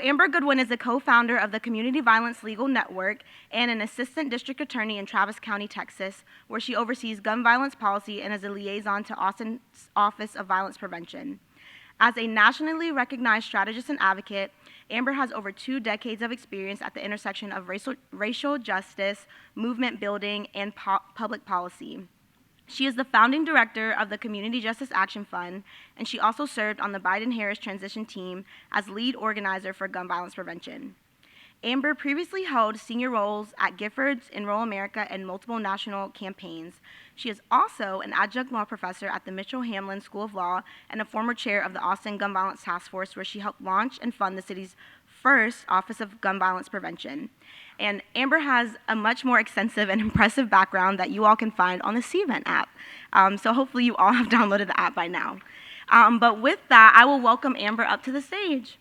Amber Goodwin is a co-founder of the Community Violence Legal Network and an assistant district attorney in Travis County, Texas, where she oversees gun violence policy and is a liaison to Austin's Office of Violence Prevention. As a nationally recognized strategist and advocate, Amber has over 2 decades of experience at the intersection of racial justice, movement building, and public policy. She is the founding director of the Community Justice Action Fund, and she also served on the Biden-Harris transition team as lead organizer for gun violence prevention. Amber previously held senior roles at Giffords, Enroll America, and multiple national campaigns. She is also an adjunct law professor at the Mitchell-Hamlin School of Law and a former chair of the Austin Gun Violence Task Force, where she helped launch and fund the city's first Office of Gun Violence Prevention. And Amber has a much more extensive and impressive background that you all can find on the CVent app. So hopefully you all have downloaded the app by now. But with that, I will welcome Amber up to the stage.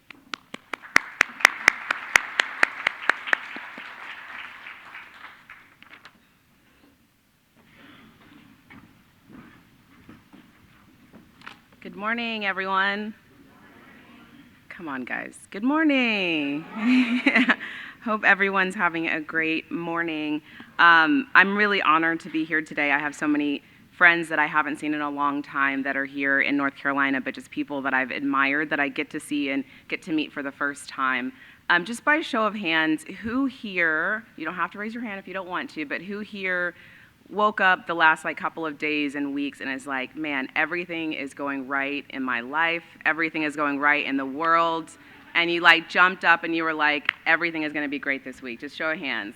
Good morning, everyone. Come on, guys. Good morning. Hope everyone's having a great morning. I'm really honored to be here today. I have so many friends that I haven't seen in a long time that are here in North Carolina, but just people that I've admired that I get to see and get to meet for the first time. Just by show of hands, who here, you don't have to raise your hand if you don't want to, but who here woke up the last couple of days and weeks and is like, man, everything is going right in my life, everything is going right in the world, and you jumped up and you were like, everything is going to be great this week? Just show of hands.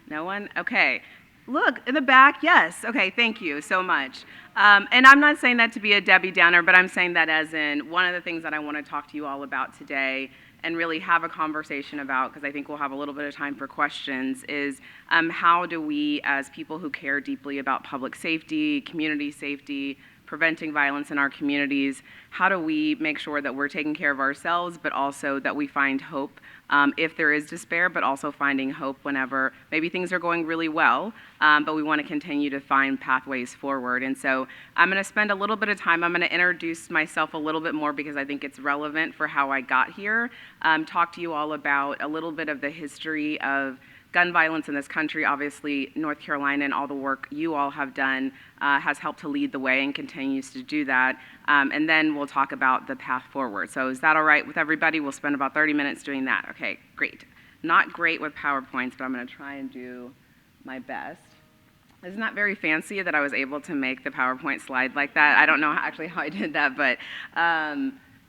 No one? Okay. Look, in the back, yes. Okay, thank you so much. And I'm not saying that to be a Debbie Downer, but I'm saying that as in one of the things that I want to talk to you all about today and really have a conversation about, because I think we'll have a little bit of time for questions, is how do we, as people who care deeply about public safety, community safety, preventing violence in our communities, how do we make sure that we're taking care of ourselves, but also that we find hope if there is despair, but also finding hope whenever maybe things are going really well, but we want to continue to find pathways forward. And so I'm going to spend a little bit of time. I'm going to introduce myself a little bit more because I think it's relevant for how I got here, talk to you all about a little bit of the history of gun violence in this country. Obviously, North Carolina and all the work you all have done has helped to lead the way and continues to do that. And then we'll talk about the path forward. So is that all right with everybody? We'll spend about 30 minutes doing that. Okay, great. Not great with PowerPoints, but I'm going to try and do my best. It's not very fancy that I was able to make the PowerPoint slide like that. I don't know actually how I did that, but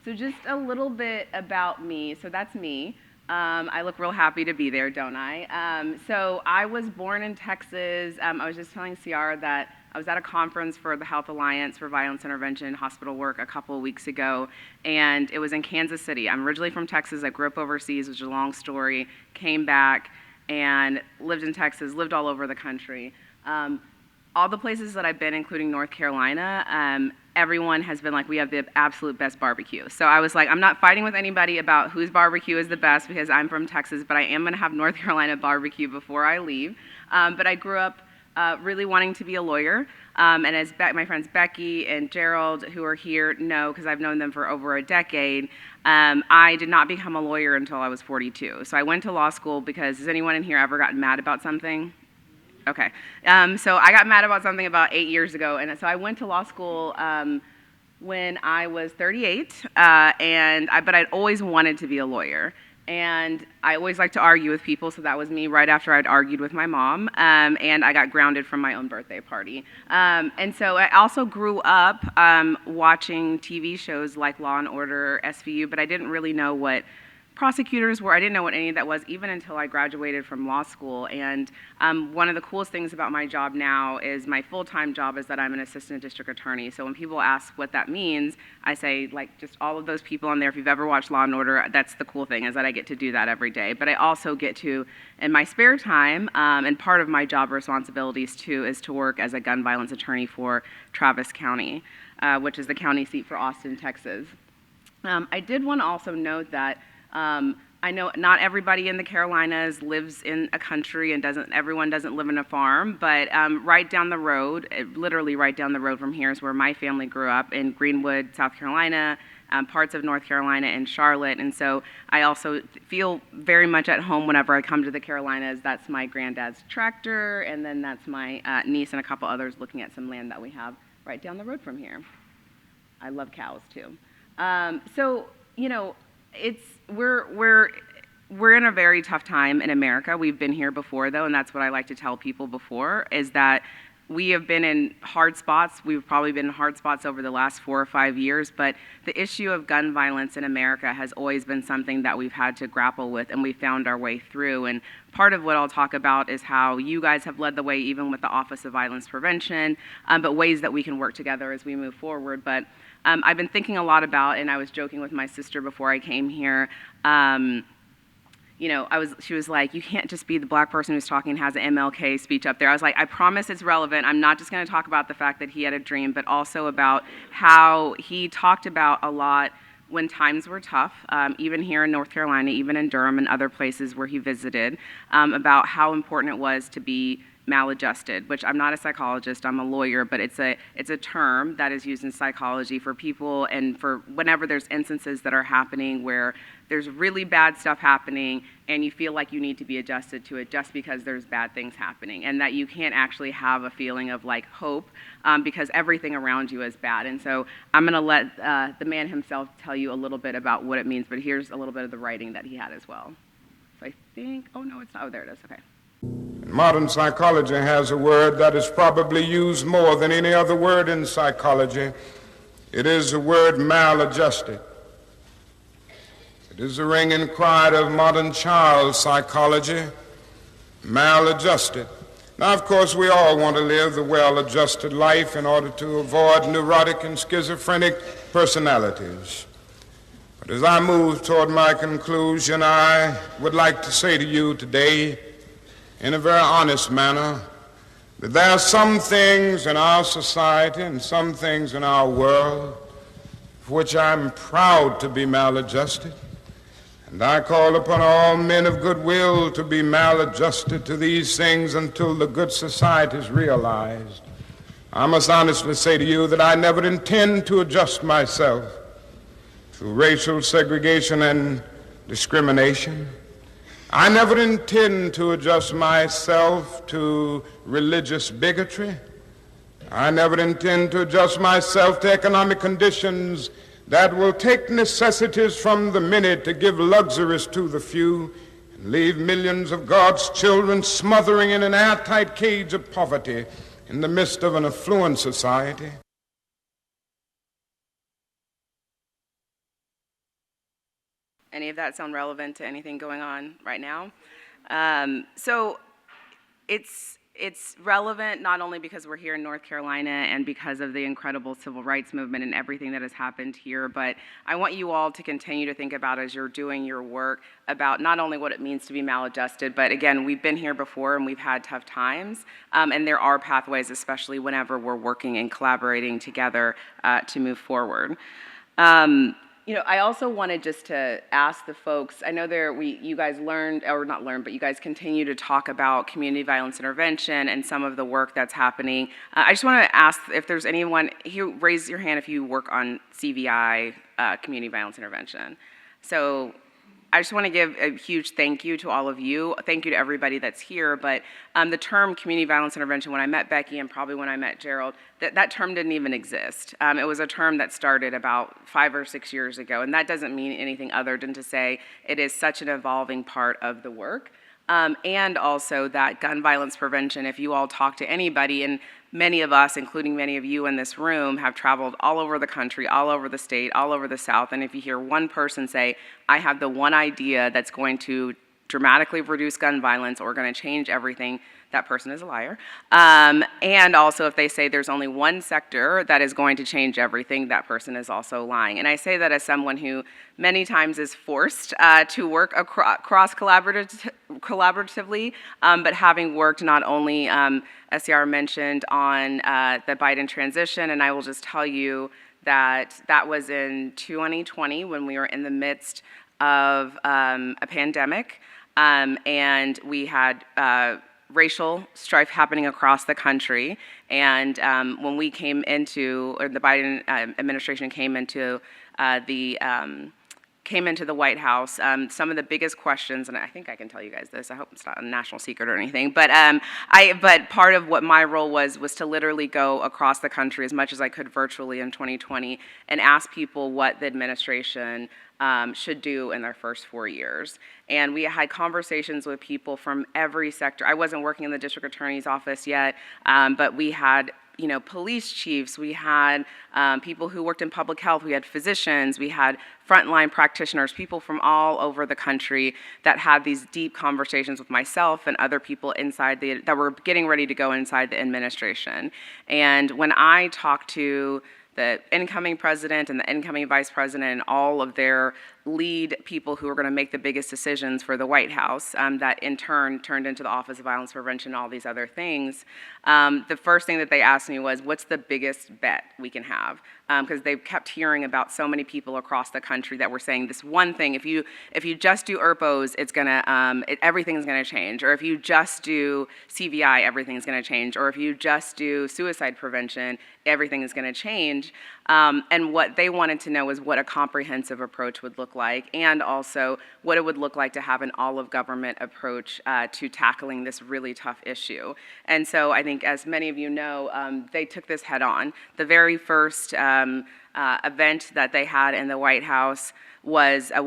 so just a little bit about me. So that's me. I look real happy to be there, don't I? So I was born in Texas. I was just telling Ciara that I was at a conference for the Health Alliance for Violence Intervention and Hospital Work a couple of weeks ago, and it was in Kansas City. I'm originally from Texas. I grew up overseas, which is a long story, came back and lived in Texas, lived all over the country. All the places that I've been, including North Carolina, everyone has been like, we have the absolute best barbecue. So I was like, I'm not fighting with anybody about whose barbecue is the best because I'm from Texas, but I am going to have North Carolina barbecue before I leave. But I grew up really wanting to be a lawyer. And as my friends Becky and Gerald, who are here, know, because I've known them for over a decade, I did not become a lawyer until I was 42. So I went to law school because, has anyone in here ever gotten mad about something? Okay, so I got mad about something about 8 years ago, and so I went to law school when I was 38, but I'd always wanted to be a lawyer, and I always liked to argue with people, so that was me right after I'd argued with my mom, and I got grounded from my own birthday party. And so I also grew up watching TV shows like Law & Order, SVU, but I didn't really know what prosecutors were. I didn't know what any of that was even until I graduated from law school. And one of the coolest things about my job now is my full-time job is that I'm an assistant district attorney. So when people ask what that means, I say just all of those people on there, if you've ever watched Law & Order, that's the cool thing is that I get to do that every day. But I also get to, in my spare time, and part of my job responsibilities too, is to work as a gun violence attorney for Travis County, which is the county seat for Austin, Texas. I did want to also note that I know not everybody in the Carolinas lives in a country and everyone doesn't live in a farm, but right down the road, literally right down the road from here is where my family grew up in Greenwood, South Carolina, parts of North Carolina and Charlotte. And so I also feel very much at home whenever I come to the Carolinas. That's my granddad's tractor, and then that's my niece and a couple others looking at some land that we have right down the road from here. I love cows too. So, you know, we're in a very tough time in America. We've been here before, though, and that's what I like to tell people before, is that we have been in hard spots. We've probably been in hard spots over the last 4 or 5 years, but the issue of gun violence in America has always been something that we've had to grapple with, and we found our way through. And part of what I'll talk about is how you guys have led the way, even with the Office of Violence Prevention, but ways that we can work together as we move forward. But I've been thinking a lot about, and I was joking with my sister before I came here, you know, she was like, you can't just be the black person who's talking and has an MLK speech up there. I was like, I promise it's relevant. I'm not just going to talk about the fact that he had a dream, but also about how he talked about a lot when times were tough, even here in North Carolina, even in Durham and other places where he visited, about how important it was to be maladjusted, which I'm not a psychologist, I'm a lawyer, but it's a term that is used in psychology for people and for whenever there's instances that are happening where there's really bad stuff happening and you feel like you need to be adjusted to it just because there's bad things happening, and that you can't actually have a feeling of like hope because everything around you is bad. And so I'm going to let the man himself tell you a little bit about what it means, but here's a little bit of the writing that he had as well. So I think, oh no, it's not, oh there it is, okay. Modern psychology has a word that is probably used more than any other word in psychology. It is the word maladjusted. It is the ringing cry of modern child psychology, maladjusted. Now, of course, we all want to live the well-adjusted life in order to avoid neurotic and schizophrenic personalities. But as I move toward my conclusion, I would like to say to you today, in a very honest manner, that there are some things in our society and some things in our world for which I'm proud to be maladjusted. And I call upon all men of goodwill to be maladjusted to these things until the good society is realized. I must honestly say to you that I never intend to adjust myself to racial segregation and discrimination. I never intend to adjust myself to religious bigotry. I never intend to adjust myself to economic conditions that will take necessities from the many to give luxuries to the few and leave millions of God's children smothering in an airtight cage of poverty in the midst of an affluent society. Any of that sound relevant to anything going on right now? So it's relevant not only because we're here in North Carolina and because of the incredible civil rights movement and everything that has happened here, but I want you all to continue to think about, as you're doing your work, about not only what it means to be maladjusted, but again, we've been here before and we've had tough times, and there are pathways, especially whenever we're working and collaborating together to move forward. You know, I also wanted just to ask the folks, I know you guys learned, or not learned, but you guys continue to talk about community violence intervention and some of the work that's happening. I just want to ask if there's anyone, raise your hand if you work on CVI, community violence intervention. So I just want to give a huge thank you to all of you. Thank you to everybody that's here, but the term community violence intervention, when I met Becky and probably when I met Gerald, that term didn't even exist. It was a term that started about 5 or 6 years ago, and that doesn't mean anything other than to say it is such an evolving part of the work. And also that gun violence prevention, if you all talk to anybody, and many of us, including many of you in this room, have traveled all over the country, all over the state, all over the South, and if you hear one person say, I have the one idea that's going to dramatically reduce gun violence or going to change everything, that person is a liar. And also if they say there's only one sector that is going to change everything, that person is also lying. And I say that as someone who many times is forced to work across collaboratively, but having worked not only, SCR mentioned, on the Biden transition, and I will just tell you that was in 2020 when we were in the midst of a pandemic, and we had racial strife happening across the country. And when we came into, or the Biden administration came into the White House, some of the biggest questions, and I think I can tell you guys this, I hope it's not a national secret or anything, but but part of what my role was to literally go across the country as much as I could virtually in 2020 and ask people what the administration should do in their first 4 years. And we had conversations with people from every sector. I wasn't working in the district attorney's office yet, but we had police chiefs, we had people who worked in public health, we had physicians, we had frontline practitioners, people from all over the country that had these deep conversations with myself and other people inside that were getting ready to go inside the administration. And when I talked to the incoming president and the incoming vice president and all of their lead people who are going to make the biggest decisions for the White House, that in turn turned into the Office of Violence Prevention and all these other things, the first thing that they asked me was, what's the biggest bet we can have? Because they kept hearing about so many people across the country that were saying this one thing, if you just do ERPOs, it's gonna, everything's gonna change, or if you just do CVI, everything's gonna change, or if you just do suicide prevention, everything is gonna change. And what they wanted to know was what a comprehensive approach would look like, and also what it would look like to have an all-of-government approach to tackling this really tough issue. And so I think, as many of you know, they took this head on. The very first event that they had in the White House was a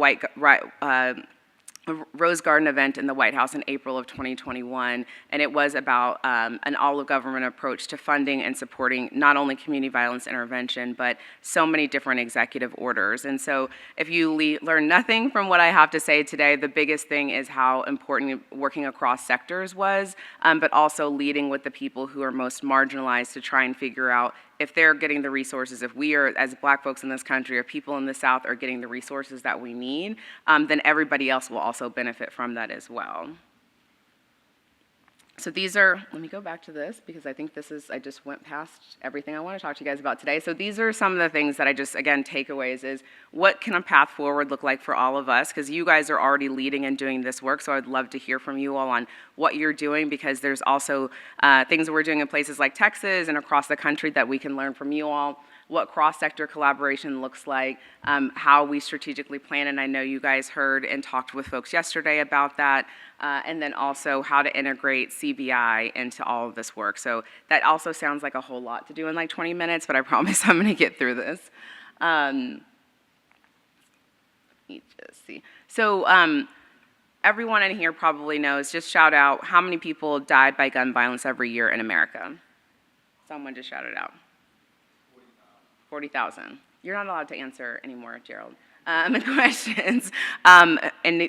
Rose Garden event in the White House in April of 2021, and it was about an all-of-government approach to funding and supporting not only community violence intervention, but so many different executive orders. And so if you learn nothing from what I have to say today, the biggest thing is how important working across sectors was, but also leading with the people who are most marginalized to try and figure out if they're getting the resources, if we are, as Black folks in this country, or people in the South are getting the resources that we need, then everybody else will also benefit from that as well. So these are, let me go back to this because I think this is, I just went past everything I want to talk to you guys about today. So these are some of the things that I just, again, takeaways is what can a path forward look like for all of us? Because you guys are already leading and doing this work, so I'd love to hear from you all on what you're doing, because there's also things that we're doing in places like Texas and across the country that we can learn from you all. What cross-sector collaboration looks like, how we strategically plan, and I know you guys heard and talked with folks yesterday about that, and then also how to integrate CVI into all of this work. So that also sounds like a whole lot to do in like 20 minutes, but I promise I'm gonna get through this. Let me just see. So everyone in here probably knows, just shout out, how many people die by gun violence every year in America? Someone just shout it out. 40,000. You're not allowed to answer anymore, Gerald. Questions. And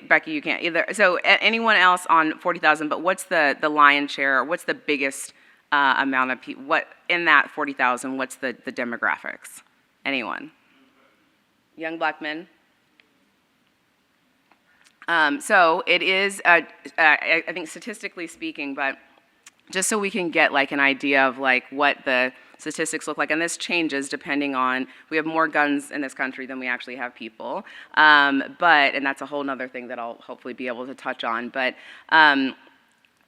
Becky, you can't either. So anyone else on 40,000, but what's the lion's share, or what's the biggest amount of people, what in that 40,000, what's the demographics? Anyone? Young Black men? So it is, I think statistically speaking, but just so we can get like an idea of like what the statistics look like, and this changes depending on, we have more guns in this country than we actually have people, and that's a whole nother thing that I'll hopefully be able to touch on, but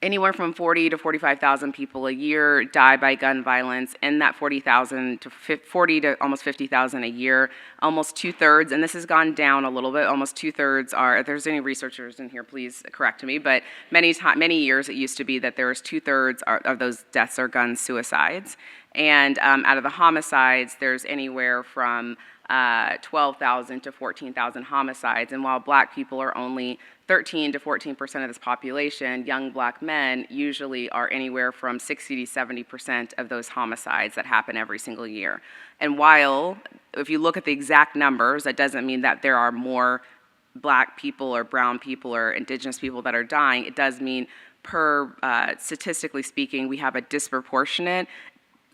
anywhere from 40 to 45,000 people a year die by gun violence. In that 40,000 to 40 to almost 50,000 a year, almost 2/3, and this has gone down a little bit, almost 2/3 are, if there's any researchers in here, please correct me, but many years it used to be that there was 2/3 of those deaths are gun suicides. And out of the homicides, there's anywhere from 12,000 to 14,000 homicides. And while Black people are only 13 to 14% of this population, young Black men usually are anywhere from 60 to 70% of those homicides that happen every single year. And while, if you look at the exact numbers, that doesn't mean that there are more Black people or brown people or indigenous people that are dying. It does mean, statistically speaking, we have a disproportionate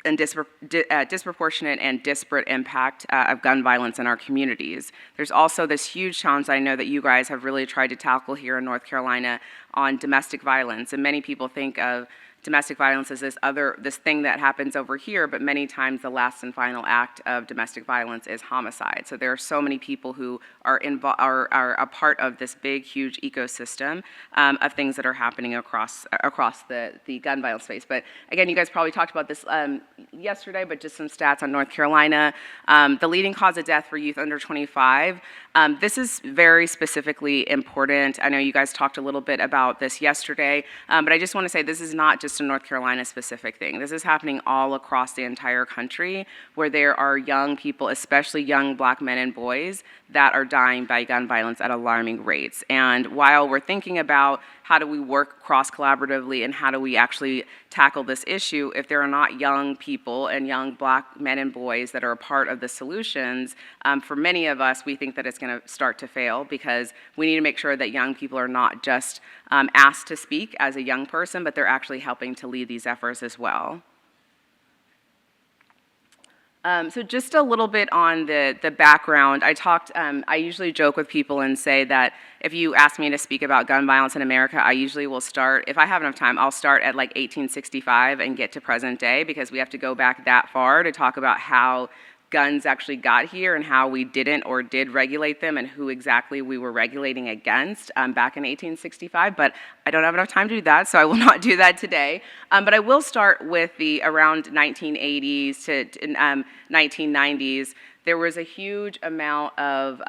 and disproportionate and disparate impact of gun violence in our communities. There's also this huge challenge I know that you guys have really tried to tackle here in North Carolina on domestic violence, and many people think of domestic violence is this thing that happens over here, but many times the last and final act of domestic violence is homicide. So there are so many people who are a part of this big, huge ecosystem of things that are happening across the gun violence space. But again, you guys probably talked about this yesterday, but just some stats on North Carolina. The leading cause of death for youth under 25. This is very specifically important. I know you guys talked a little bit about this yesterday, but I just want to say this is not just a North Carolina specific thing. This is happening all across the entire country, where there are young people, especially young black men and boys, that are dying by gun violence at alarming rates. And while we're thinking about how do we work cross-collaboratively and how do we actually tackle this issue, if there are not young people and young black men and boys that are a part of the solutions, for many of us, we think that it's going to start to fail, because we need to make sure that young people are not just asked to speak as a young person, but they're actually helping to lead these efforts as well. So just a little bit on the background. I usually joke with people and say that if you ask me to speak about gun violence in America, I usually will start, if I have enough time, I'll start at like 1865 and get to present day, because we have to go back that far to talk about how guns actually got here and how we didn't or did regulate them and who exactly we were regulating against back in 1865, but I don't have enough time to do that, so I will not do that today. But I will start with the around 1980s to 1990s. There was a huge amount of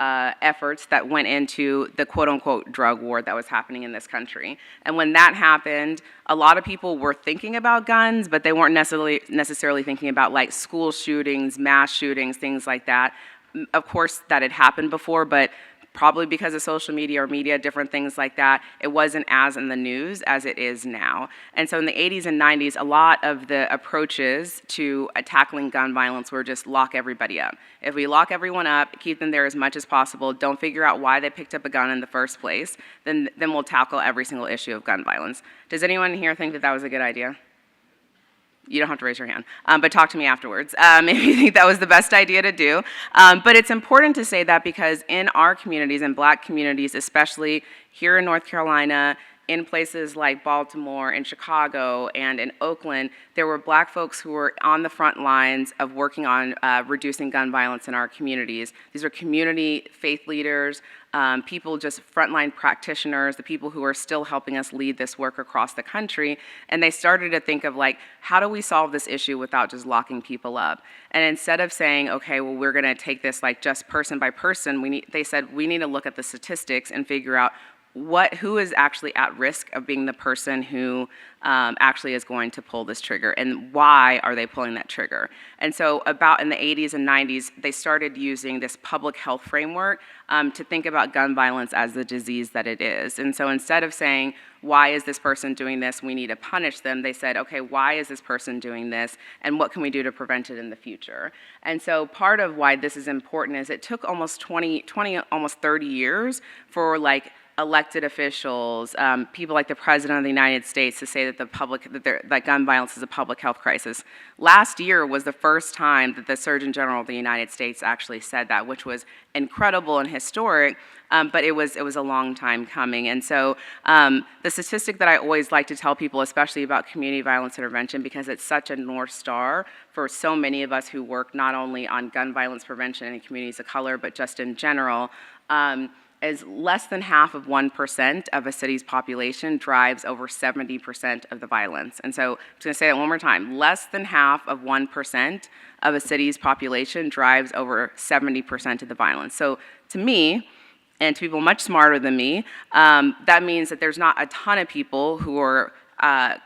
efforts that went into the quote-unquote drug war that was happening in this country. And when that happened, a lot of people were thinking about guns, but they weren't necessarily thinking about like school shootings, mass shootings, things like that. Of course, that had happened before, but probably because of social media or media, different things like that, it wasn't as in the news as it is now. And so in the 80s and 90s, a lot of the approaches to tackling gun violence were just lock everybody up. If we lock everyone up, keep them there as much as possible, don't figure out why they picked up a gun in the first place, then we'll tackle every single issue of gun violence. Does anyone here think that that was a good idea? You don't have to raise your hand, but talk to me afterwards if you think that was the best idea to do. But it's important to say that because in our communities, in black communities, especially here in North Carolina, in places like Baltimore and Chicago and in Oakland, there were black folks who were on the front lines of working on reducing gun violence in our communities. These are community faith leaders, people, just frontline practitioners, the people who are still helping us lead this work across the country. And they started to think of like, how do we solve this issue without just locking people up? And instead of saying, okay, well, we're gonna take this like just person by person, they said, we need to look at the statistics and figure out who is actually at risk of being the person who actually is going to pull this trigger, and why are they pulling that trigger. And so about in the 80s and 90s, they started using this public health framework to think about gun violence as the disease that it is. And so instead of saying, why is this person doing this, we need to punish them, they said, okay, why is this person doing this, and what can we do to prevent it in the future? And so part of why this is important is it took almost almost 30 years for like elected officials, people like the President of the United States to say that that gun violence is a public health crisis. Last year was the first time that the Surgeon General of the United States actually said that, which was incredible and historic, but it was a long time coming. And so the statistic that I always like to tell people, especially about community violence intervention, because it's such a North Star for so many of us who work not only on gun violence prevention in communities of color, but just in general, is less than half of 1% of a city's population drives over 70% of the violence. And so I'm just gonna say that one more time. Less than half of 1% of a city's population drives over 70% of the violence. So to me, and to people much smarter than me, that means that there's not a ton of people who are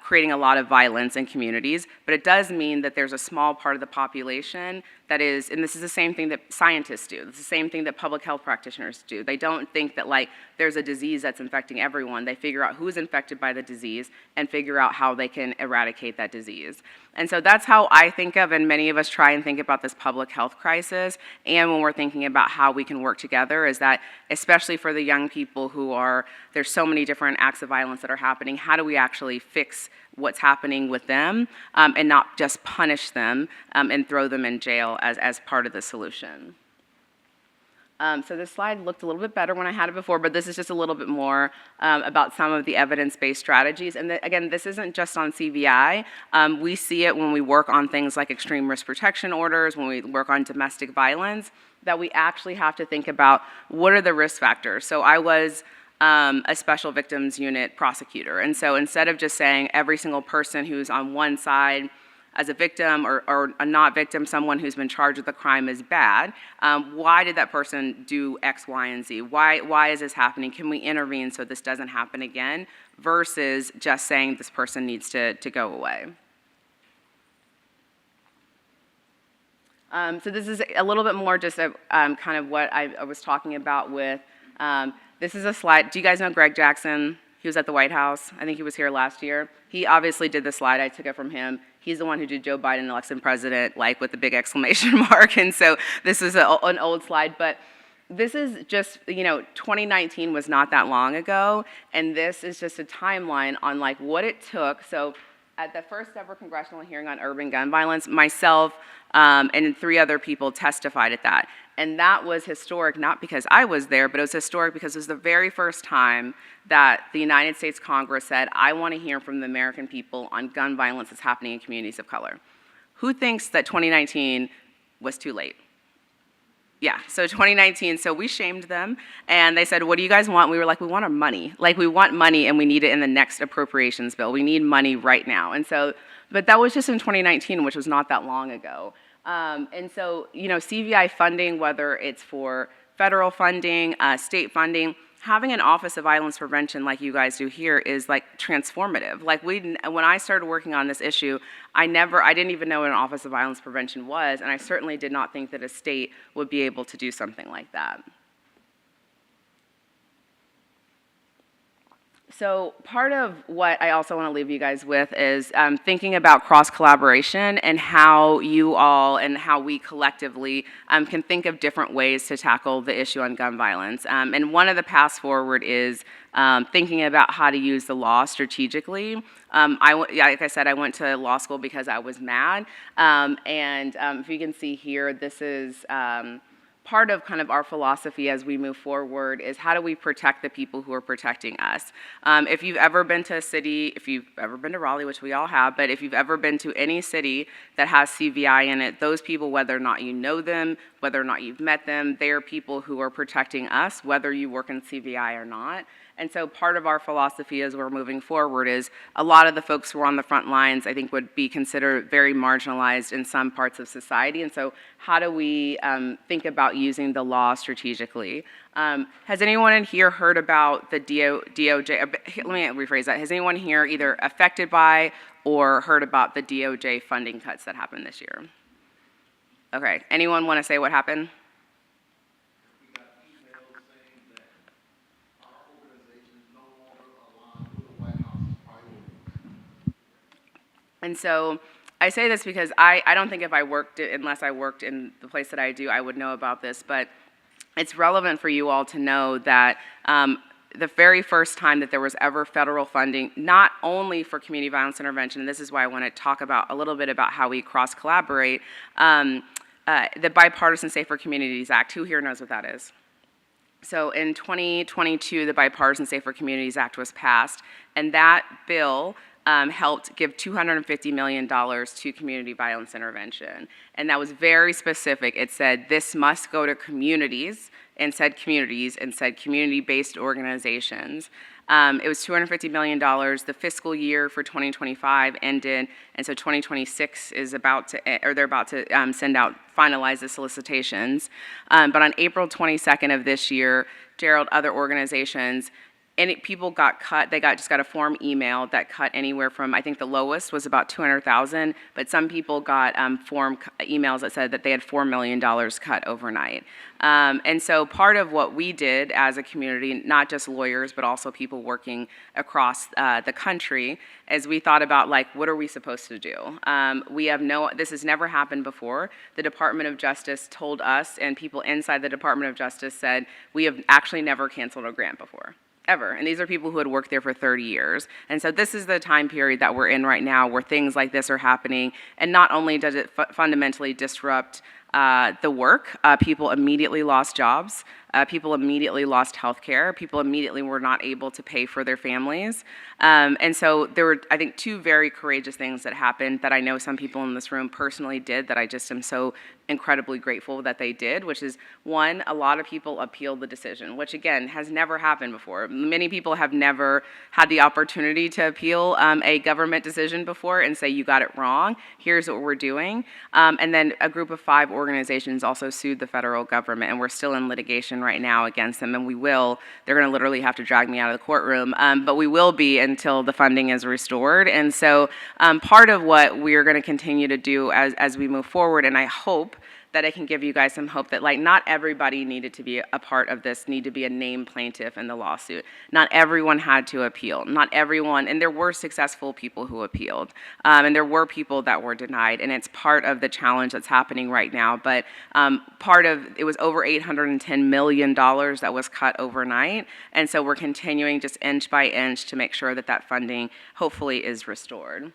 creating a lot of violence in communities, but it does mean that there's a small part of the population that is, and this is the same thing that scientists do, it's the same thing that public health practitioners do. They don't think that like there's a disease that's infecting everyone. They figure out who's infected by the disease and figure out how they can eradicate that disease. And so that's how I think of, and many of us try and think about this public health crisis, and when we're thinking about how we can work together, is that especially for the young people who are, there's so many different acts of violence that are happening, how do we actually fix what's happening with them and not just punish them and throw them in jail as part of the solution. So this slide looked a little bit better when I had it before, but this is just a little bit more about some of the evidence-based strategies. And again, this isn't just on CVI. We see it when we work on things like extreme risk protection orders, when we work on domestic violence, that we actually have to think about what are the risk factors. So I was a special victims unit prosecutor. And so instead of just saying every single person who's on one side as a victim or a not victim, someone who's been charged with a crime is bad, why did that person do X, Y, and Z? Why is this happening? Can we intervene so this doesn't happen again? Versus just saying this person needs to go away. So this is a little bit more just kind of what I was talking about with, this is a slide. Do you guys know Greg Jackson? He was at the White House. I think he was here last year. He obviously did the slide. I took it from him. He's the one who did Joe Biden election president, like with the big exclamation mark. And so this is an old slide. But this is just, 2019 was not that long ago. And this is just a timeline on like what it took. So at the first ever congressional hearing on urban gun violence, myself and 3 other people testified at that. And that was historic, not because I was there, but it was historic because it was the very first time that the United States Congress said, I want to hear from the American people on gun violence that's happening in communities of color. Who thinks that 2019 was too late? Yeah, so 2019, so we shamed them, and they said, what do you guys want? We were like, we want our money. Like, we want money, and we need it in the next appropriations bill. We need money right now. And so, but that was just in 2019, which was not that long ago. And so, CVI funding, whether it's for federal funding, state funding, having an Office of Violence Prevention like you guys do here is like transformative. Like when I started working on this issue, I didn't even know what an Office of Violence Prevention was, and I certainly did not think that a state would be able to do something like that. So part of what I also want to leave you guys with is thinking about cross-collaboration and how you all and how we collectively can think of different ways to tackle the issue on gun violence. And one of the paths forward is thinking about how to use the law strategically. Like I said, I went to law school because I was mad. If you can see here, this is part of kind of our philosophy as we move forward is how do we protect the people who are protecting us? If you've ever been to a city, if you've ever been to Raleigh, which we all have, but if you've ever been to any city that has CVI in it, those people, whether or not you know them, whether or not you've met them, they are people who are protecting us, whether you work in CVI or not. And so part of our philosophy as we're moving forward is a lot of the folks who are on the front lines, I think, would be considered very marginalized in some parts of society. And so how do we think about using the law strategically? Has anyone in here heard about the DOJ? Let me rephrase that. Has anyone here either affected by or heard about the DOJ funding cuts that happened this year? Okay. Anyone want to say what happened? And so I say this because I don't think if I worked, unless I worked in the place that I do, I would know about this, but it's relevant for you all to know that the very first time that there was ever federal funding, not only for community violence intervention, and this is why I want to talk about a little bit about how we cross-collaborate, the Bipartisan Safer Communities Act. Who here knows what that is? So in 2022, the Bipartisan Safer Communities Act was passed, and that bill helped give $250 million to community violence intervention. And that was very specific. It said this must go to communities, and said community-based organizations. It was $250 million. The fiscal year for 2025 ended, and so 2026 is about to, or they're about to finalize the solicitations. But on April 22nd of this year, Gerald, other organizations, people got cut. They just got a form email that cut anywhere from, I think the lowest was about 200,000, but some people got form emails that said that they had $4 million cut overnight. And so part of what we did as a community, not just lawyers, but also people working across the country, is we thought about, like, what are we supposed to do? This has never happened before. The Department of Justice told us, and people inside the Department of Justice said, we have actually never canceled a grant before. Ever. And these are people who had worked there for 30 years. And so this is the time period that we're in right now where things like this are happening. And not only does it fundamentally disrupt the work. People immediately lost jobs. People immediately lost health care. People immediately were not able to pay for their families. And so there were, I think, two very courageous things that happened that I know some people in this room personally did that I just am so incredibly grateful that they did, which is, one, a lot of people appealed the decision, which, again, has never happened before. Many people have never had the opportunity to appeal a government decision before and say, you got it wrong, here's what we're doing. And then a group of 5 organizations also sued the federal government, and we're still in litigation right now against them, and we will. They're going to literally have to drag me out of the courtroom, but we will be until the funding is restored. And so part of what we're going to continue to do as we move forward, and I hope that I can give you guys some hope that, like, not everybody needed to be a part of this, need to be a named plaintiff in the lawsuit. Not everyone had to appeal. Not everyone, and there were successful people who appealed, and there were people that were denied, and it's part of the challenge that's happening right now. But part of it was over $810 million that was cut overnight, and so we're continuing just inch by inch to make sure that that funding hopefully is restored.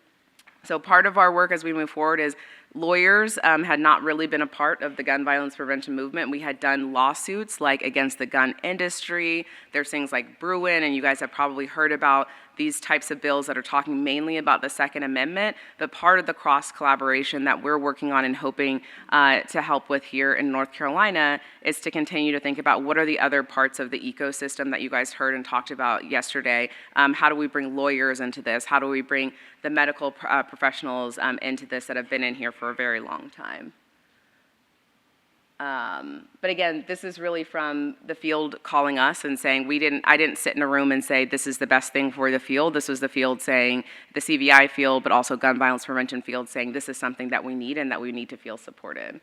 So part of our work as we move forward is lawyers had not really been a part of the gun violence prevention movement. We had done lawsuits like against the gun industry. There's things like Goodwin, and you guys have probably heard about these types of bills that are talking mainly about the Second Amendment, but part of the cross-collaboration that we're working on and hoping to help with here in North Carolina is to continue to think about what are the other parts of the ecosystem that you guys heard and talked about yesterday. How do we bring lawyers into this? How do we bring the medical professionals into this that have been in here for a very long time? But again, this is really from the field calling us and saying I didn't sit in a room and say this is the best thing for the field. This was the field saying, the CVI field, but also gun violence prevention field saying this is something that we need and that we need to feel supported.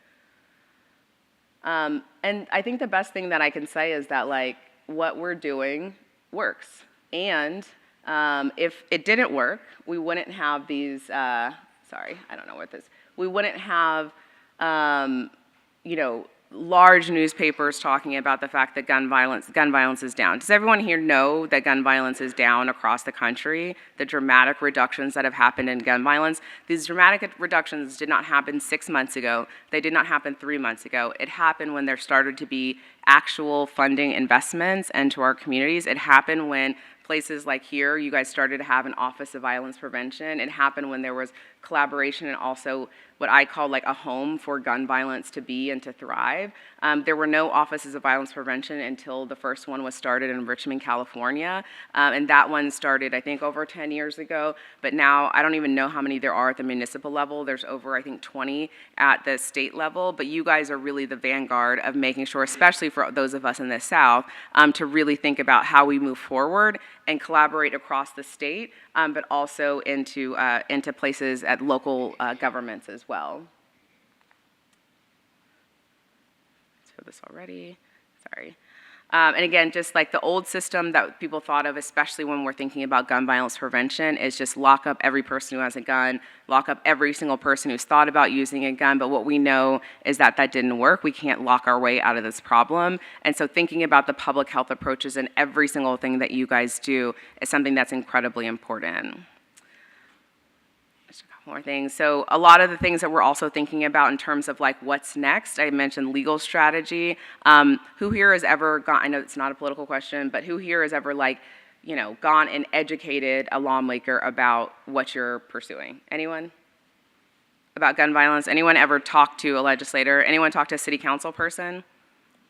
And I think the best thing that I can say is that, like, what we're doing works. And if it didn't work, we wouldn't have these, sorry, I don't know what this, we wouldn't have, large newspapers talking about the fact that gun violence is down. Does everyone here know that gun violence is down across the country? The dramatic reductions that have happened in gun violence. These dramatic reductions did not happen 6 months ago. They did not happen 3 months ago. It happened when there started to be actual funding investments into our communities. It happened when places like here, you guys started to have an Office of Violence Prevention. It happened when there was collaboration and also what I call like a home for gun violence to be and to thrive. There were no offices of violence prevention until the first one was started in Richmond, California. And that one started, I think, over 10 years ago. But now I don't even know how many there are at the municipal level. There's over, I think, 20 at the state level. But you guys are really the vanguard of making sure, especially for those of us in the South, to really think about how we move forward and collaborate across the state, but also into places at local governments as well. So this already, sorry. And again, just like the old system that people thought of, especially when we're thinking about gun violence prevention, is just lock up every person who has a gun, lock up every single person who's thought about using a gun, but what we know is that that didn't work. We can't lock our way out of this problem. And so thinking about the public health approaches in every single thing that you guys do is something that's incredibly important. More things. So a lot of the things that we're also thinking about in terms of like what's next, I mentioned legal strategy. Who here has ever gone, I know it's not a political question, but who here has ever gone and educated a lawmaker about what you're pursuing? Anyone? About gun violence? Anyone ever talked to a legislator? Anyone talk to a city council person?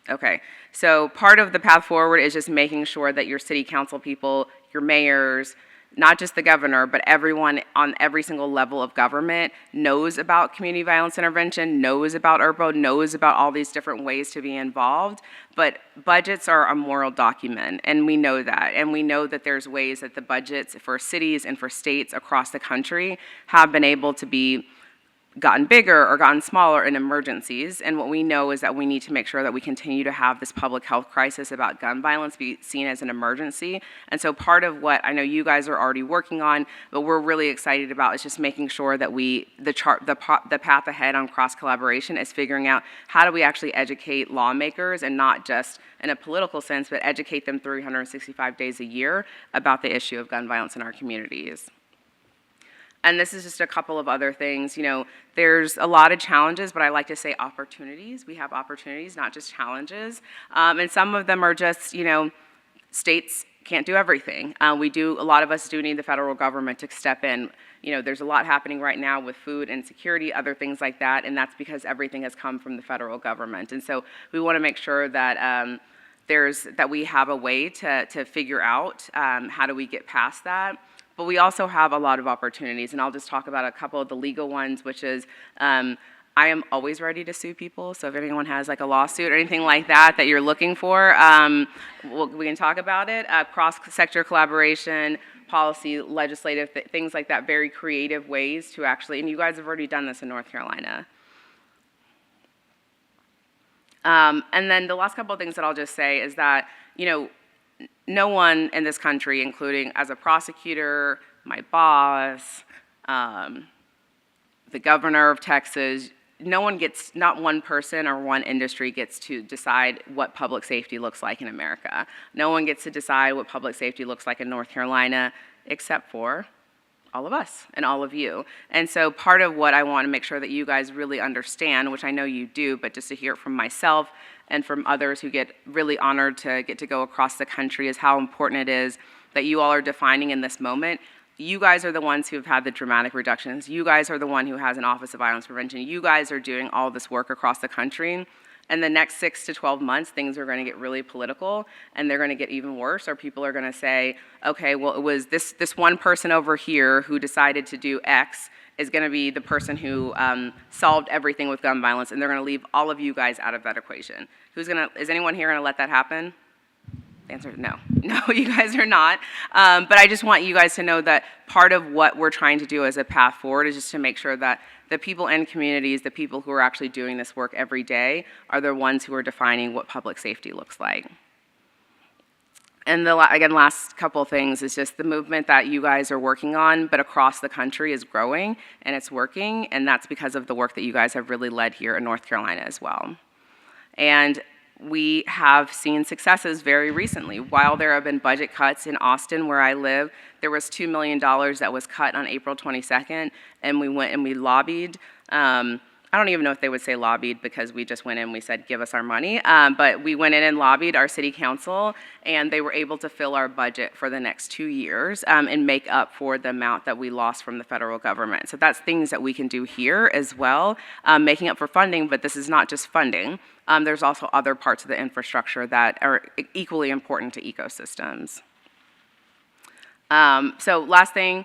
Okay, so part of the path forward is just making sure that your city council people, your mayors, not just the governor, but everyone on every single level of government knows about community violence intervention, knows about IRPO, knows about all these different ways to be involved. But budgets are a moral document, and we know that. And we know that there's ways that the budgets for cities and for states across the country have been able to be gotten bigger or gotten smaller in emergencies. And what we know is that we need to make sure that we continue to have this public health crisis about gun violence be seen as an emergency. And so part of what I know you guys are already working on, but we're really excited about is just making sure that the path ahead on cross-collaboration is figuring out how do we actually educate lawmakers, and not just in a political sense, but educate them 365 days a year about the issue of gun violence in our communities. And this is just a couple of other things. There's a lot of challenges, but I like to say opportunities. We have opportunities, not just challenges. And some of them are just, states can't do everything. A lot of us do need the federal government to step in. There's a lot happening right now with food insecurity, other things like that, and that's because everything has come from the federal government. And so we want to make sure that that we have a way to figure out how do we get past that. But we also have a lot of opportunities, and I'll just talk about a couple of the legal ones, which is I am always ready to sue people, so if anyone has like a lawsuit or anything like that you're looking for, we can talk about it. Cross-sector collaboration, policy, legislative, things like that, very creative ways to actually, and you guys have already done this in North Carolina. And then the last couple of things that I'll just say is that, no one in this country, including as a prosecutor, my boss, the governor of Texas, not one person or one industry gets to decide what public safety looks like in America. No one gets to decide what public safety looks like in North Carolina, except for all of us and all of you. And so part of what I want to make sure that you guys really understand, which I know you do, but just to hear it from myself and from others who get really honored to get to go across the country, is how important it is that you all are defining in this moment. You guys are the ones who have had the dramatic reductions. You guys are the one who has an Office of Violence Prevention. You guys are doing all this work across the country. And the next 6 to 12 months, things are going to get really political, and they're going to get even worse, or people are going to say, okay, well, it was this one person over here who decided to do X is going to be the person who solved everything with gun violence, and they're going to leave all of you guys out of that equation. Is anyone here going to let that happen? The answer is no. No, you guys are not. But I just want you guys to know that part of what we're trying to do as a path forward is just to make sure that the people in communities, the people who are actually doing this work every day, are the ones who are defining what public safety looks like. And again, last couple of things is just the movement that you guys are working on, but across the country, is growing, and it's working, and that's because of the work that you guys have really led here in North Carolina as well. And we have seen successes very recently. While there have been budget cuts in Austin, where I live, there was $2 million that was cut on April 22nd, and we went and we lobbied. I don't even know if they would say lobbied, because we just went in and we said, give us our money. But we went in and lobbied our city council, and they were able to fill our budget for the next 2 years and make up for the amount that we lost from the federal government. So that's things that we can do here as well, making up for funding, but this is not just funding. There's also other parts of the infrastructure that are equally important to ecosystems. So last thing,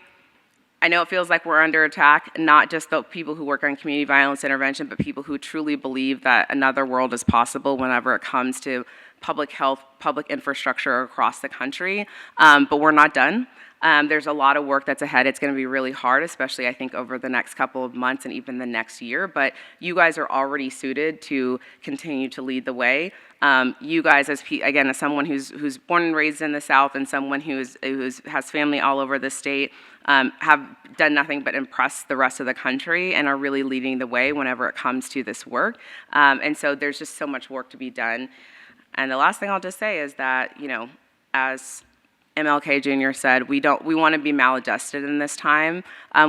I know it feels like we're under attack, not just the people who work on community violence intervention, but people who truly believe that another world is possible whenever it comes to public health, public infrastructure across the country. But we're not done. There's a lot of work that's ahead. It's going to be really hard, especially I think over the next couple of months and even the next year. But you guys are already suited to continue to lead the way. You guys, as someone who's born and raised in the South, and someone who has family all over the state, have done nothing but impress the rest of the country and are really leading the way whenever it comes to this work. And so there's just so much work to be done. And the last thing I'll just say is that, as MLK Jr. said, we want to be maladjusted in this time.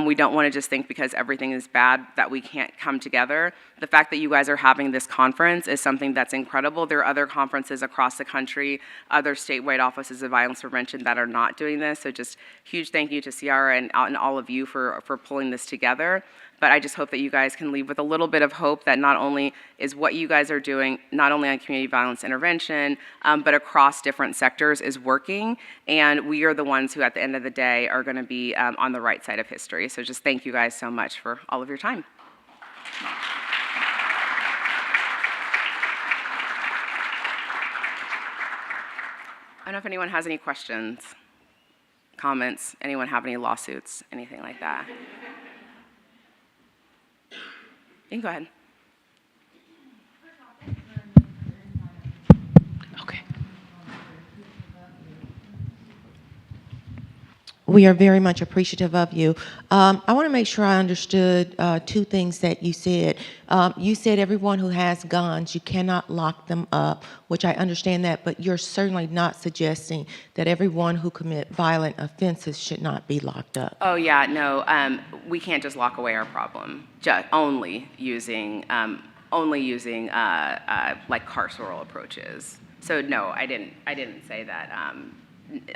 We don't want to just think because everything is bad that we can't come together. The fact that you guys are having this conference is something that's incredible. There are other conferences across the country, other statewide offices of violence prevention that are not doing this. So just huge thank you to Ciara and all of you for pulling this together. But I just hope that you guys can leave with a little bit of hope that not only is what you guys are doing, not only on community violence intervention, but across different sectors is working. And we are the ones who, at the end of the day, are going to be on the right side of history. So just thank you guys so much for all of your time. I don't know if anyone has any questions, comments, anyone have any lawsuits, anything like that. You can go ahead. Okay. We are very much appreciative of you. I want to make sure I understood two things that you said. You said everyone who has guns, you cannot lock them up, which I understand that, but you're certainly not suggesting that everyone who commit violent offenses should not be locked up. Oh yeah, no, we can't just lock away our problem. Only using like carceral approaches. So no, I didn't say that.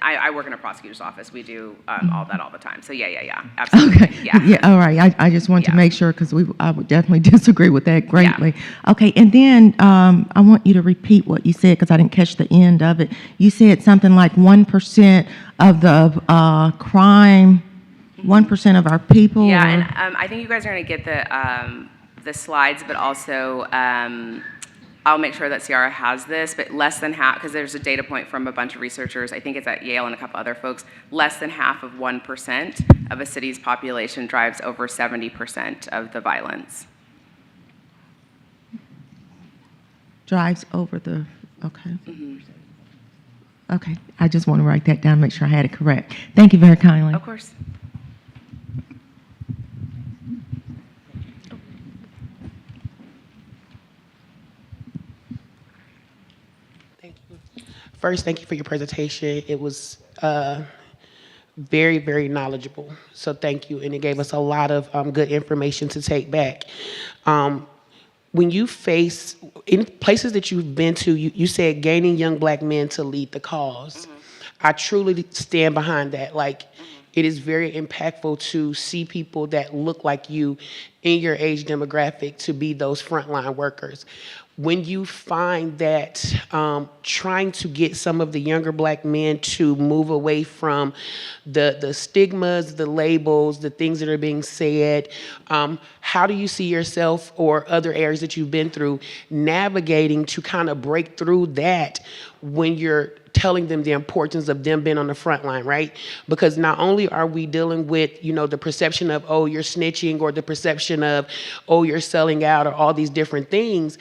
I work in a prosecutor's office. We do all that all the time. So yeah, absolutely. Okay. Yeah. All right. I just wanted to make sure because I would definitely disagree with that greatly. Yeah. Okay. And then I want you to repeat what you said because I didn't catch the end of it. You said something like 1% of the crime, 1% of our people. Yeah, and I think you guys are going to get the slides, but also I'll make sure that Ciara has this, but less than half, because there's a data point from a bunch of researchers, I think it's at Yale and a couple other folks, less than half of 1% of a city's population drives over 70% of the violence. Drives over the, okay. Mm-hmm. Okay, I just want to write that down, make sure I had it correct. Thank you very kindly. Of course. First, thank you for your presentation. It was very, very knowledgeable. So thank you, and it gave us a lot of good information to take back. When you face, in places that you've been to, you said gaining young black men to lead the cause. Mm-hmm. I truly stand behind that. Like, it is very impactful to see people that look like you in your age demographic to be those frontline workers. When you find that trying to get some of the younger black men to move away from the stigmas, the labels, the things that are being said, how do you see yourself or other areas that you've been through navigating to kind of break through that when you're telling them the importance of them being on the front line, right? Because not only are we dealing with, the perception of, oh, you're snitching, or the perception of, oh, you're selling out, or all these different things,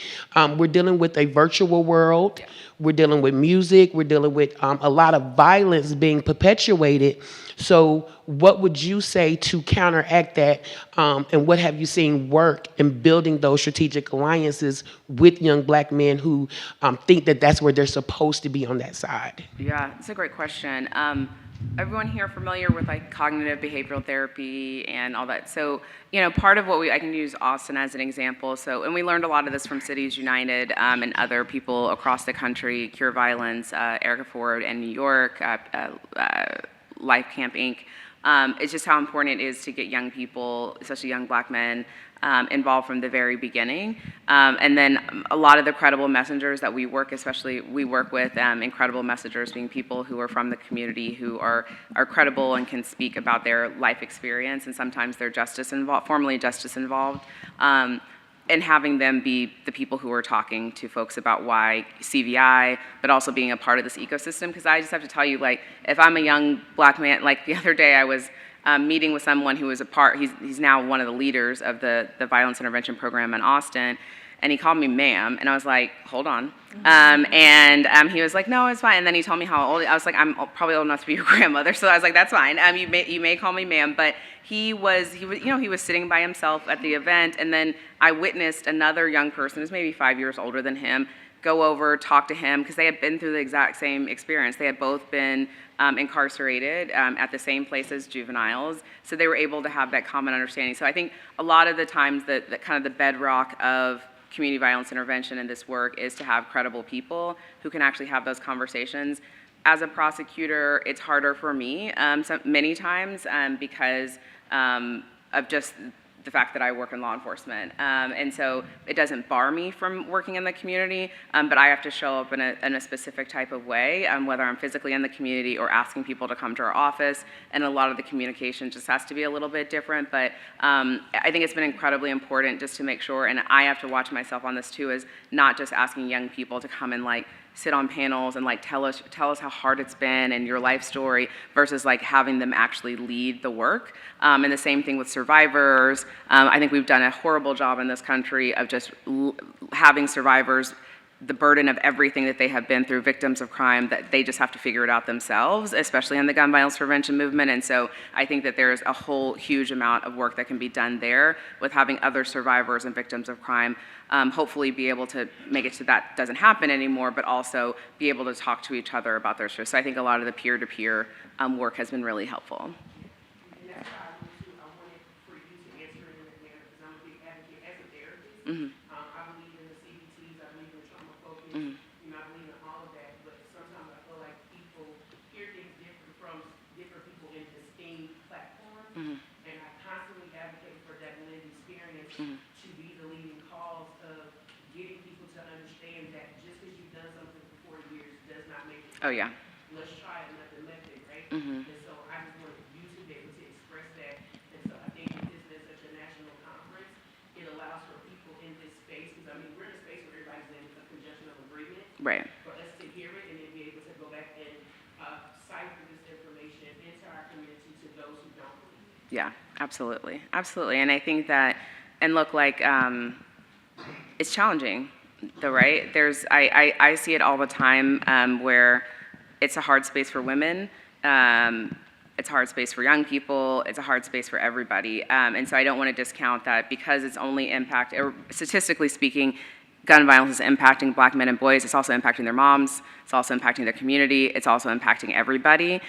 we're dealing with a virtual world. We're dealing with music. We're dealing with a lot of violence being perpetuated. So what would you say to counteract that, and what have you seen work in building those strategic alliances with young black men who think that that's where they're supposed to be on that side? Yeah, it's a great question. Everyone here familiar with like cognitive behavioral therapy and all that? So, part of what I can use Austin as an example. So, and we learned a lot of this from Cities United and other people across the country, Cure Violence, Erica Ford in New York, Life Camp Inc. It's just how important it is to get young people, especially young black men, involved from the very beginning. And then a lot of the credible messengers that we work with, incredible messengers being people who are from the community, who are credible and can speak about their life experience, and sometimes they're formally justice involved. And having them be the people who are talking to folks about why CVI, but also being a part of this ecosystem. Because I just have to tell you, like, if I'm a young black man, like the other day I was meeting with someone who was he's now one of the leaders of the violence intervention program in Austin, and he called me ma'am, and I was like, hold on. And he was like, no, it's fine. And then he told me how old, I was like, I'm probably old enough to be your grandmother. So I was like, that's fine. You may call me ma'am, but he was sitting by himself at the event, and then I witnessed another young person who's maybe 5 years older than him go over, talk to him, because they had been through the exact same experience. They had both been incarcerated at the same place as juveniles, so they were able to have that common understanding. So I think a lot of the times that kind of the bedrock of community violence intervention in this work is to have credible people who can actually have those conversations. As a prosecutor, it's harder for me many times because of just the fact that I work in law enforcement. And so it doesn't bar me from working in the community, but I have to show up in a specific type of way, whether I'm physically in the community or asking people to come to our office, and a lot of the communication just has to be a little bit different. But I think it's been incredibly important just to make sure, and I have to watch myself on this too, is not just asking young people to come and like sit on panels and like tell us how hard it's been and your life story, versus like having them actually lead the work. And the same thing with survivors. I think we've done a horrible job in this country of just having survivors the burden of everything that they have been through, victims of crime, that they just have to figure it out themselves, especially in the gun violence prevention movement. And so I think that there's a whole huge amount of work that can be done there with having other survivors and victims of crime hopefully be able to make it so that doesn't happen anymore, but also be able to talk to each other about their stories. So I think a lot of the peer-to-peer work has been really helpful. Mm-hmm. I believe in the CBTs, I believe in trauma focus, Mm-hmm. I believe in all of that, but sometimes I feel like people hear things different from different people in distinct platforms, Mm-hmm. and I constantly advocate for that lived experience Mm-hmm. to be the leading cause of getting people to understand that just because you've done something for 4 years does not make it. Oh, yeah. Let's try another method, right? Mm-hmm. And so I just wanted you to be able to express that, and so I think with this as such a national conference, it allows for people in this space, because I mean, we're in a space where everybody's in a conjunction of agreement, Right. for us to hear it and then be able to go back and cipher this information into our community to those who don't believe it. Yeah, absolutely. Absolutely. And I think that, and look, like, it's challenging, though, right? I see it all the time where it's a hard space for women. It's a hard space for young people. It's a hard space for everybody. And so I don't want to discount that because it's only statistically speaking, gun violence is impacting Black men and boys. It's also impacting their moms. It's also impacting their community. It's also impacting everybody.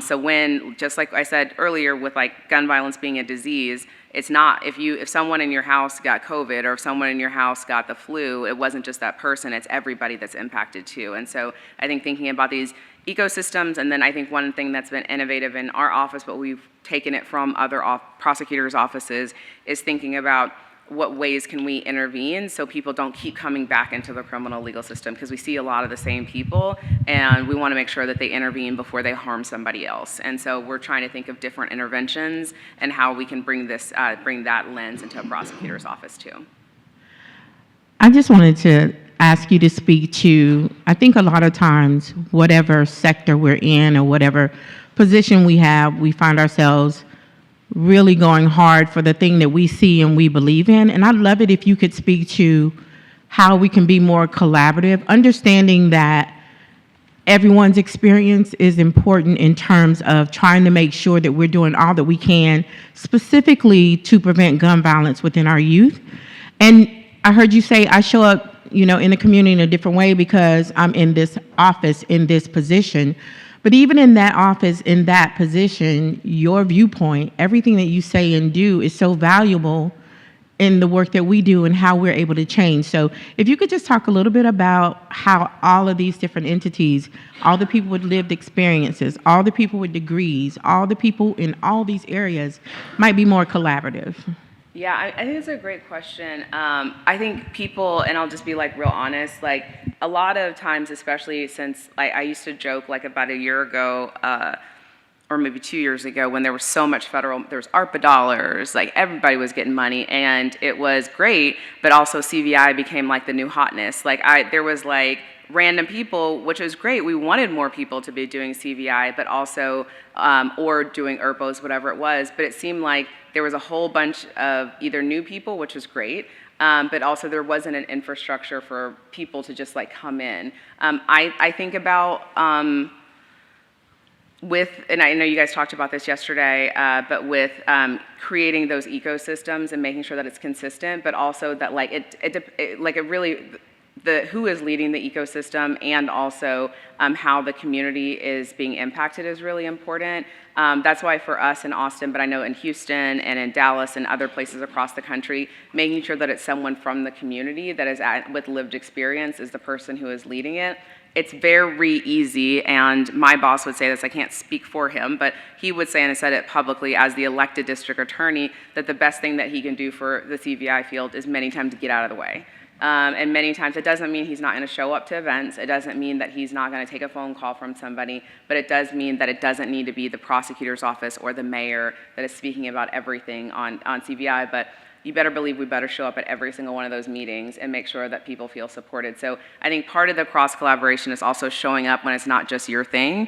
So when, just like I said earlier, with like gun violence being a disease, it's not, if someone in your house got COVID or if someone in your house got the flu, it wasn't just that person, it's everybody that's impacted too. And so I think thinking about these ecosystems, and then I think one thing that's been innovative in our office, but we've taken it from other prosecutors' offices, is thinking about what ways can we intervene so people don't keep coming back into the criminal legal system, because we see a lot of the same people and we want to make sure that they intervene before they harm somebody else. And so we're trying to think of different interventions and how we can bring that lens into a prosecutor's office too. I just wanted to ask you to speak to, I think a lot of times, whatever sector we're in or whatever position we have, we find ourselves really going hard for the thing that we see and we believe in. And I'd love it if you could speak to how we can be more collaborative, understanding that everyone's experience is important in terms of trying to make sure that we're doing all that we can specifically to prevent gun violence within our youth. And I heard you say I show up, in the community in a different way because I'm in this office, in this position. But even in that office, in that position, your viewpoint, everything that you say and do is so valuable in the work that we do and how we're able to change. So if you could just talk a little bit about how all of these different entities, all the people with lived experiences, all the people with degrees, all the people in all these areas might be more collaborative. Yeah, I think it's a great question. I think people, and I'll just be like real honest, like a lot of times, especially since I used to joke like about a year ago, or maybe 2 years ago, when there was so much there was ARPA dollars, like everybody was getting money, and it was great, but also CVI became like the new hotness. Like there was like random people, which was great. We wanted more people to be doing CVI, but also, or doing ERPOs, whatever it was, but it seemed like there was a whole bunch of either new people, which was great, but also there wasn't an infrastructure for people to just like come in. I think about, and I know you guys talked about this yesterday, but with creating those ecosystems and making sure that it's consistent, but also that like who is leading the ecosystem and also how the community is being impacted is really important. That's why for us in Austin, but I know in Houston and in Dallas and other places across the country, making sure that it's someone from the community that is with lived experience is the person who is leading it. It's very easy, and my boss would say this, I can't speak for him, but he would say, and I said it publicly as the elected district attorney, that the best thing that he can do for the CVI field is many times get out of the way. And many times it doesn't mean he's not going to show up to events. It doesn't mean that he's not going to take a phone call from somebody, but it does mean that it doesn't need to be the prosecutor's office or the mayor that is speaking about everything on CVI, but you better believe we better show up at every single one of those meetings and make sure that people feel supported. So I think part of the cross collaboration is also showing up when it's not just your thing,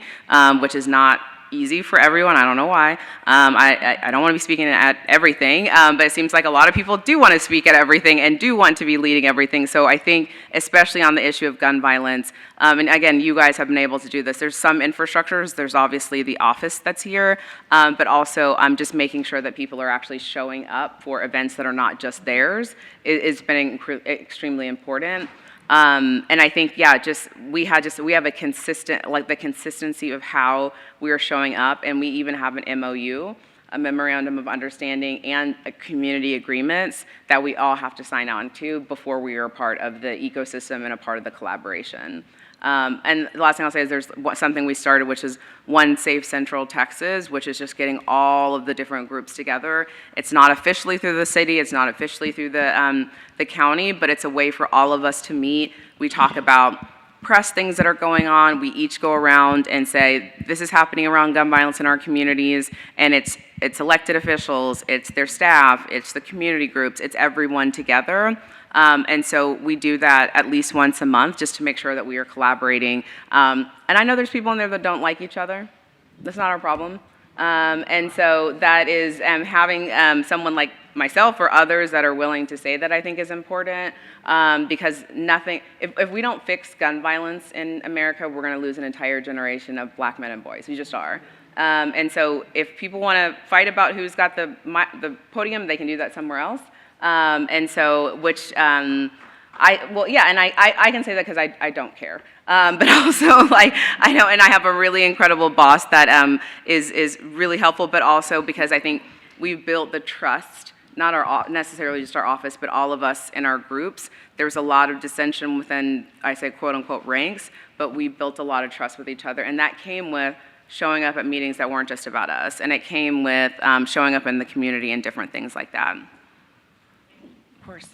which is not easy for everyone. I don't know why. I don't want to be speaking at everything, but it seems like a lot of people do want to speak at everything and do want to be leading everything. So I think, especially on the issue of gun violence, and again, you guys have been able to do this. There's some infrastructures. There's obviously the office that's here, but also just making sure that people are actually showing up for events that are not just theirs has been extremely important. And I think, yeah, we have a consistent, like the consistency of how we are showing up, and we even have an MOU, a memorandum of understanding, and community agreements that we all have to sign on to before we are a part of the ecosystem and a part of the collaboration. And the last thing I'll say is there's something we started, which is One Safe Central Texas, which is just getting all of the different groups together. It's not officially through the city, it's not officially through the county, but it's a way for all of us to meet. We talk about press things that are going on. We each go around and say, this is happening around gun violence in our communities, and it's elected officials, it's their staff, it's the community groups, it's everyone together. And so we do that at least once a month just to make sure that we are collaborating. And I know there's people in there that don't like each other. That's not our problem. And so that is having someone like myself or others that are willing to say that, I think, is important, because if we don't fix gun violence in America, we're going to lose an entire generation of black men and boys. We just are. And so if people want to fight about who's got the podium, they can do that somewhere else. And so, I can say that because I don't care. But also, like, I know, and I have a really incredible boss that is really helpful, but also because I think we've built the trust, not necessarily just our office, but all of us in our groups. There's a lot of dissension within, I say, quote unquote, ranks, but we built a lot of trust with each other. And that came with showing up at meetings that weren't just about us. And it came with showing up in the community and different things like that. Of course.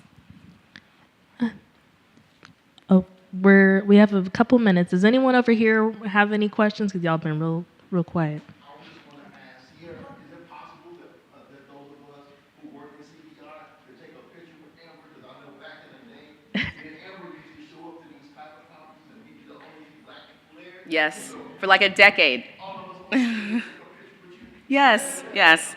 We have a couple minutes. Does anyone over here have any questions? Because y'all been real quiet. I just want to ask here, is it possible that those of us who work in CVI could take a picture with Amber? Because I know back in the day, me and Amber used to show up to these type of conferences and we'd be the only black people there. Yes, for like a decade. All of us want to take a picture with you. Yes, yes.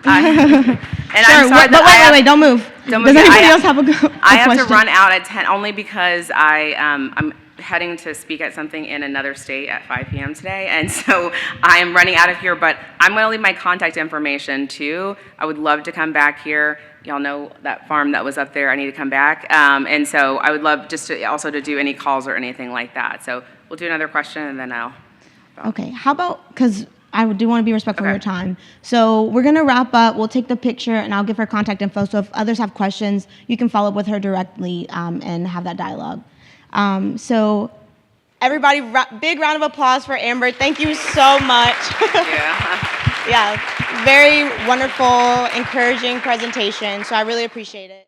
And sure, I'm sorry wait, don't move. Don't Does move. anybody else have a question? I have to run out at 10 only because I'm heading to speak at something in another state at 5 p.m. today, and so I am running out of here, but I'm going to leave my contact information too. I would love to come back here. Y'all know that farm that was up there. I need to come back, and so I would love just to also to do any calls or anything like that. So we'll do another question, and then I'll. Okay, how about, because I do want to be respectful of your time. So we're going to wrap up. We'll take the picture, and I'll give her contact info. So if others have questions, you can follow up with her directly and have that dialogue. So everybody, big round of applause for Amber. Thank you so much. Yeah. Yeah, very wonderful, encouraging presentation. So I really appreciate it.